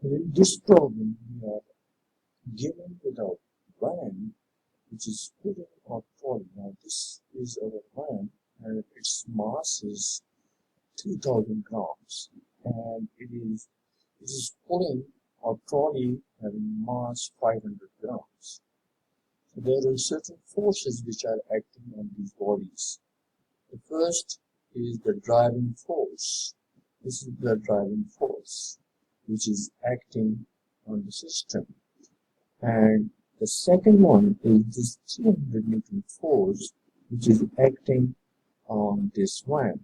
In this problem, we are given with a van which is pulling or trolley. Now, this is our van and its mass is 3000 grams, and it is pulling a trolley having mass 500 grams. So there are certain forces which are acting on these bodies. The first is the driving force. This is the driving force which is acting on the system. And the second one is this 300 Newton force which is acting on this van.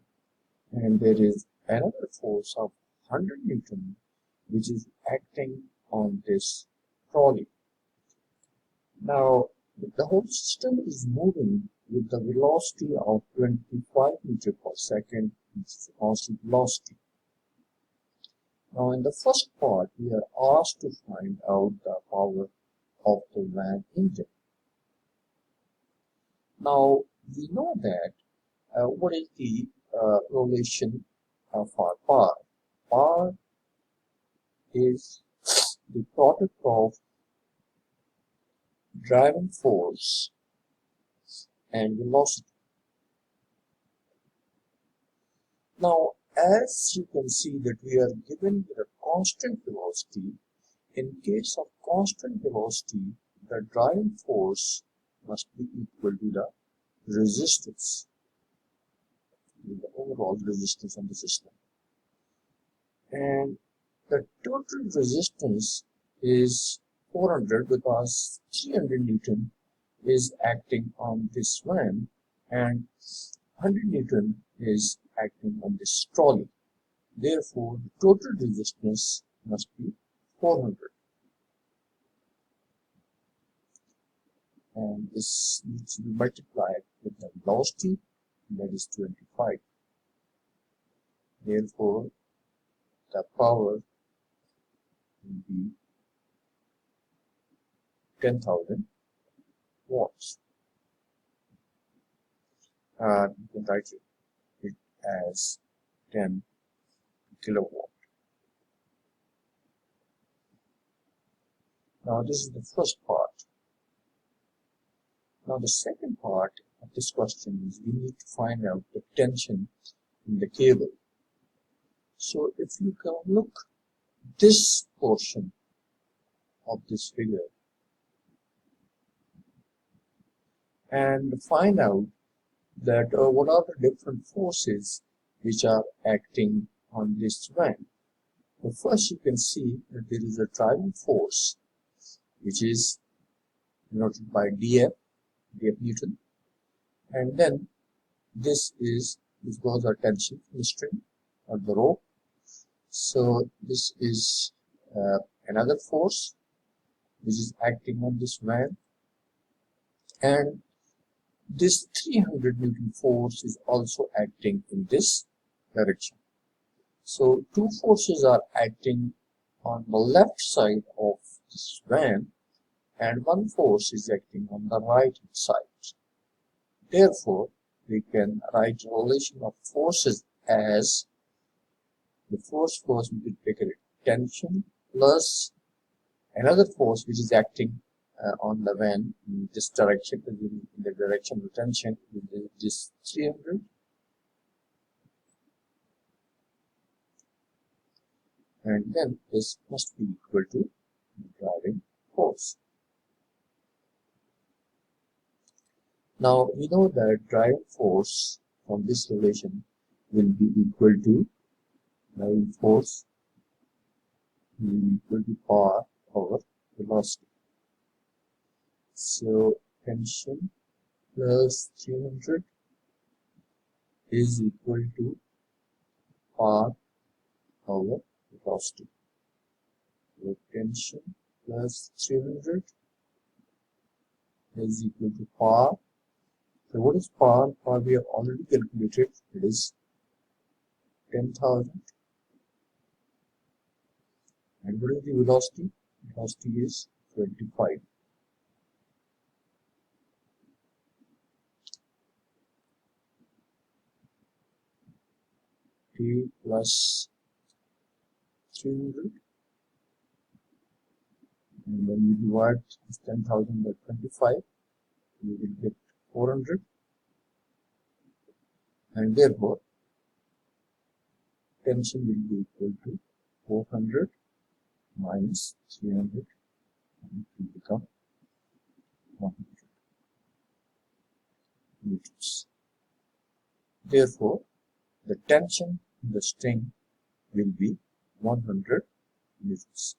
And there is another force of 100 Newton which is acting on this trolley. Now, the whole system is moving with the velocity of 25 meters per second, which is a constant velocity. Now, in the first part, we are asked to find out the power of the van engine. Now, we know that what is the relation of our power? Power is the product of driving force and velocity. Now, as you can see that we are given with a constant velocity. In case of constant velocity, the driving force must be equal to the resistance, the overall resistance of the system. And the total resistance is 400 because 300 Newton is acting on this van and 100 Newton is acting on this trolley. Therefore, the total resistance must be 400. And this needs to be multiplied with the velocity, that is 25. Therefore, the power will be 10,000 watts. You can write it as 10 kilowatt. Now, this is the first part. Now, the second part of this question is we need to find out the tension in the cable. So, if you can look this portion of this figure and find out that what are the different forces which are acting on this van. So first you can see that there is a driving force which is denoted by dF Newton, and then this was our tension in the string or the rope. So this is another force which is acting on this van, and this 300 Newton force is also acting in this direction. So two forces are acting on the left side of this van and one force is acting on the right side. Therefore, we can write a relation of forces as the force multiplied tension plus another force which is acting on the van in this direction, in the direction of tension, with this 300, and then this must be equal to the driving force. Now we know that driving force from this relation will be equal to driving force will be equal to power over velocity. So tension plus 300 is equal to power over velocity. So tension plus 300 is equal to power. So what is power? Power we have already calculated. It is 10,000. And what is the velocity? Velocity is 25. T plus 300 And when you divide this 10,000 by 25, you will get 400, and therefore tension will be equal to 400 minus 300, and it will become 100 newtons. Therefore, the tension in the string will be 100 newtons.